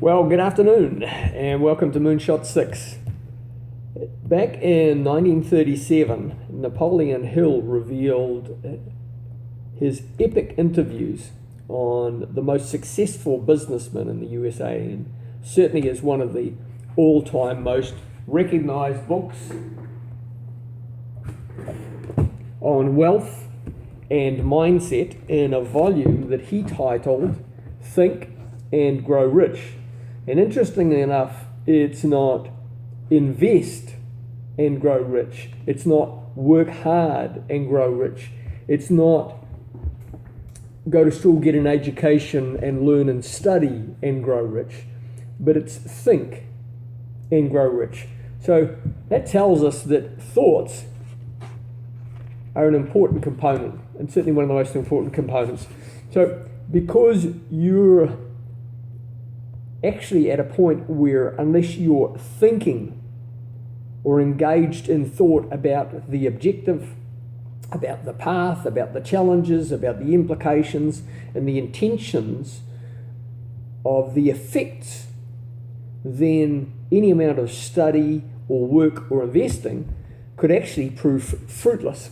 Well, good afternoon and welcome to Moonshot 6. Back in 1937, Napoleon Hill revealed his epic interviews on the most successful businessmen in the USA, and certainly is one of the all-time most recognized books on wealth and mindset in a volume that he titled Think and Grow Rich. And interestingly enough, it's not invest and grow rich. It's not work hard and grow rich. It's not go to school, get an education and learn and study and grow rich. But it's think and grow rich. So that tells us that thoughts are an important component, and certainly one of the most important components. So because you're actually at a point where unless you're thinking or engaged in thought about the objective, about the path, about the challenges, about the implications and the intentions of the effects, then any amount of study or work or investing could actually prove fruitless.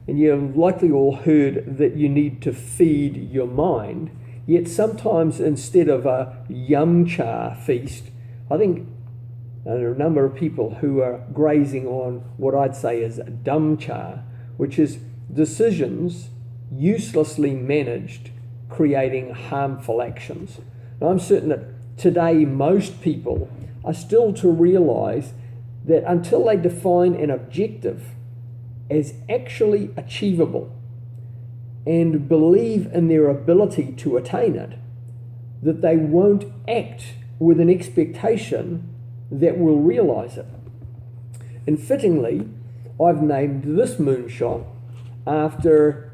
And you've likely all heard that you need to feed your mind. Yet sometimes instead of a yum cha feast, I think there are a number of people who are grazing on what I'd say is dumb cha, which is decisions uselessly managed, creating harmful actions. Now, I'm certain that today most people are still to realize that until they define an objective as actually achievable and believe in their ability to attain it, that they won't act with an expectation that will realize it. And fittingly, I've named this moonshot after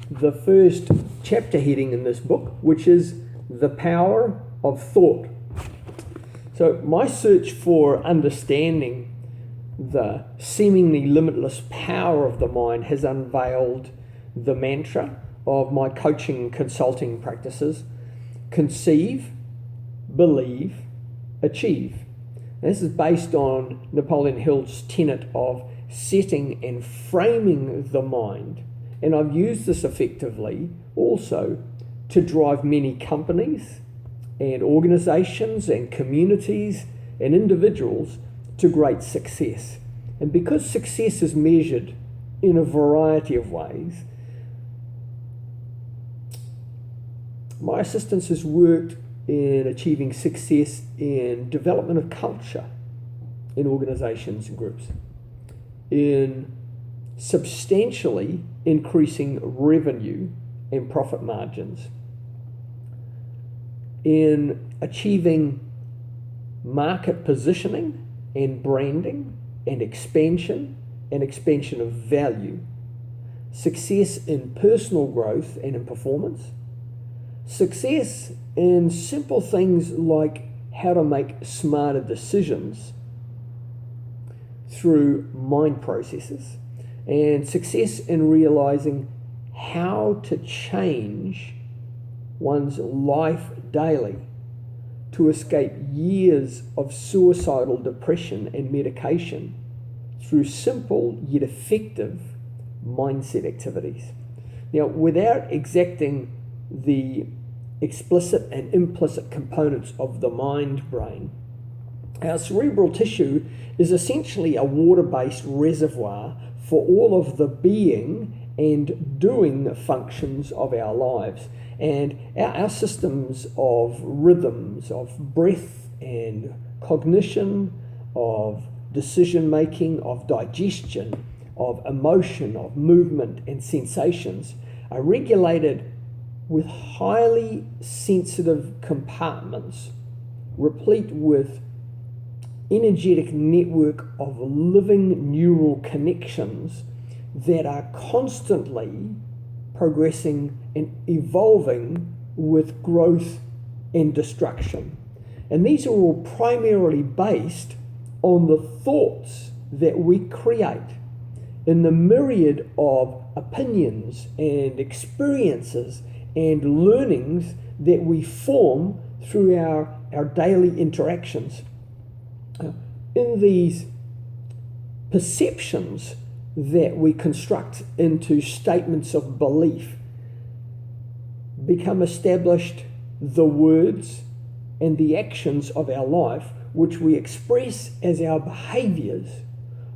the first chapter heading in this book, which is the power of thought. So my search for understanding the seemingly limitless power of the mind has unveiled the mantra of my coaching consulting practices: conceive, believe, achieve. And this is based on Napoleon Hill's tenet of setting and framing the mind. And I've used this effectively also to drive many companies and organizations and communities and individuals to great success. And because success is measured in a variety of ways, my assistance has worked in achieving success in development of culture in organizations and groups, in substantially increasing revenue and profit margins, in achieving market positioning and branding and expansion of value, success in personal growth and in performance, success in simple things like how to make smarter decisions through mind processes, and success in realizing how to change one's life daily to escape years of suicidal depression and medication through simple yet effective mindset activities. Now, without exacting the explicit and implicit components of the mind brain, our cerebral tissue is essentially a water-based reservoir for all of the being and doing functions of our lives. And our systems of rhythms, of breath and cognition, of decision making, of digestion, of emotion, of movement and sensations are regulated with highly sensitive compartments, replete with energetic network of living neural connections that are constantly progressing and evolving with growth and destruction. And these are all primarily based on the thoughts that we create in the myriad of opinions and experiences and learnings that we form through our daily interactions, in these perceptions that we construct into statements of belief, become established the words and the actions of our life, which we express as our behaviours,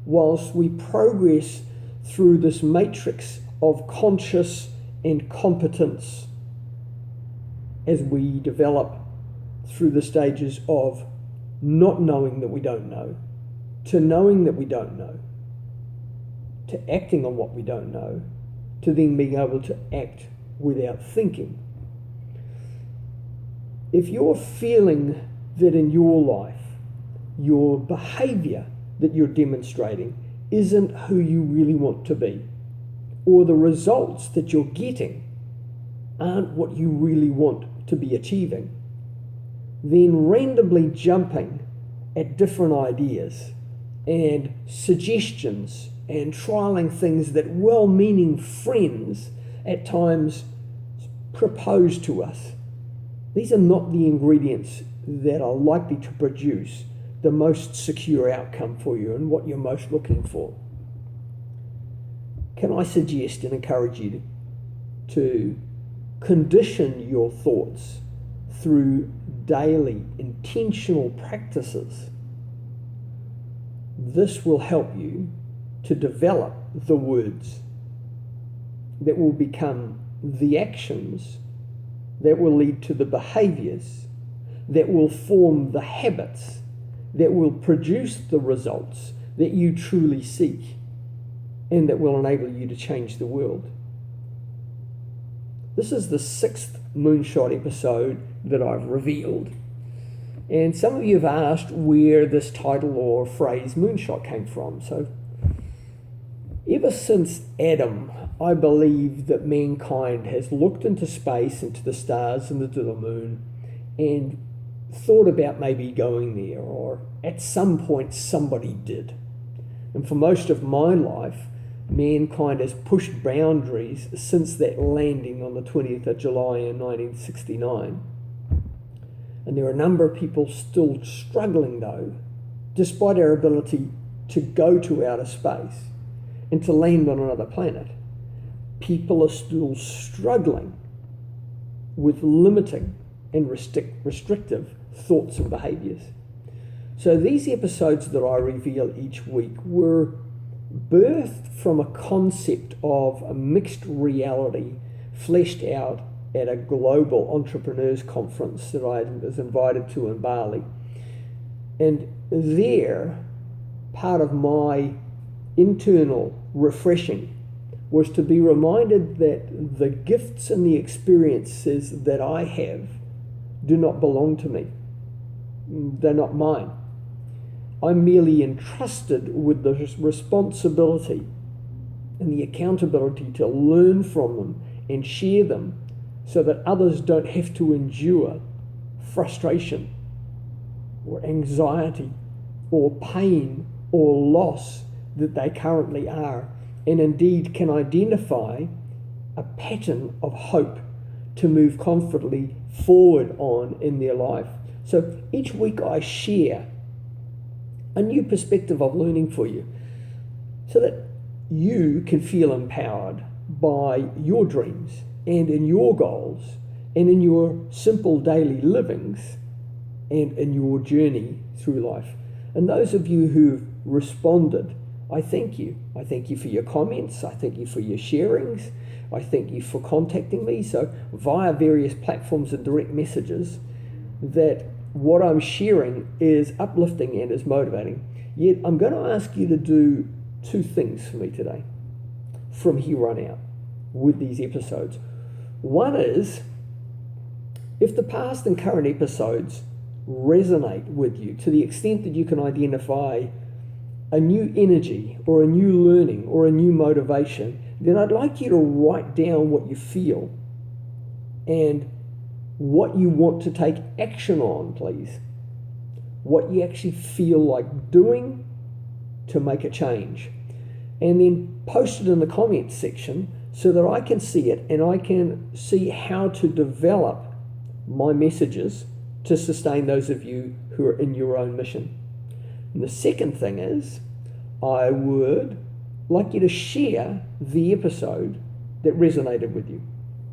whilst we progress through this matrix of conscious and competence as we develop through the stages of not knowing that we don't know, to knowing that we don't know, to acting on what we don't know, to then being able to act without thinking. If you're feeling that in your life, your behaviour that you're demonstrating isn't who you really want to be, or the results that you're getting aren't what you really want to be achieving, then randomly jumping at different ideas and suggestions and trialing things that well-meaning friends at times propose to us, these are not the ingredients that are likely to produce the most secure outcome for you and what you're most looking for. Can I suggest and encourage you to condition your thoughts through daily intentional practices? This will help you to develop the words that will become the actions that will lead to the behaviours that will form the habits that will produce the results that you truly seek and that will enable you to change the world. This is the 6th Moonshot episode that I've revealed. And some of you have asked where this title or phrase Moonshot came from. So ever since Adam, I believe that mankind has looked into space, into the stars and into the moon, and thought about maybe going there, or at some point somebody did. And for most of my life, mankind has pushed boundaries since that landing on the 20th of July in 1969. And there are a number of people still struggling though, despite our ability to go to outer space and to land on another planet. People are still struggling with limiting and restrictive thoughts and behaviours. So these episodes that I reveal each week were birthed from a concept of a mixed reality fleshed out at a global entrepreneurs conference that I was invited to in Bali. And there, part of my internal refreshing was to be reminded that the gifts and the experiences that I have do not belong to me. They're not mine. I'm merely entrusted with the responsibility and the accountability to learn from them and share them so that others don't have to endure frustration or anxiety or pain or loss that they currently are, and indeed can identify a pattern of hope to move confidently forward on in their life. So each week I share a new perspective of learning for you so that you can feel empowered by your dreams and in your goals and in your simple daily livings and in your journey through life. And those of you who've responded, I thank you. I thank you for your comments. I thank you for your sharings. I thank you for contacting me. So via various platforms and direct messages, that what I'm sharing is uplifting and is motivating. Yet I'm going to ask you to do two things for me today from here on out with these episodes. One is, if the past and current episodes resonate with you to the extent that you can identify a new energy or a new learning or a new motivation, then I'd like you to write down what you feel and what you want to take action on, please. What you actually feel like doing to make a change. And then post it in the comments section so that I can see it and I can see how to develop my messages to sustain those of you who are in your own mission. And the second thing is, I would like you to share the episode that resonated with you.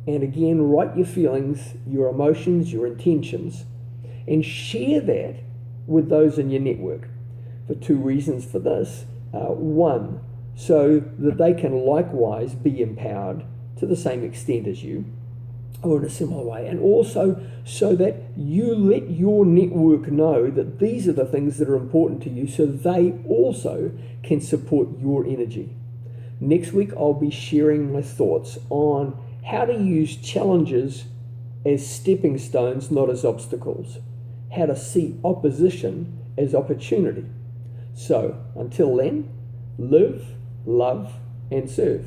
And again, write your feelings, your emotions, your intentions, and share that with those in your network. For two reasons for this. One, so that they can likewise be empowered to the same extent as you, or in a similar way, and also so that you let your network know that these are the things that are important to you, so they also can support your energy. Next week, I'll be sharing my thoughts on how to use challenges as stepping stones, not as obstacles. How to see opposition as opportunity. So, until then, live, love, and serve.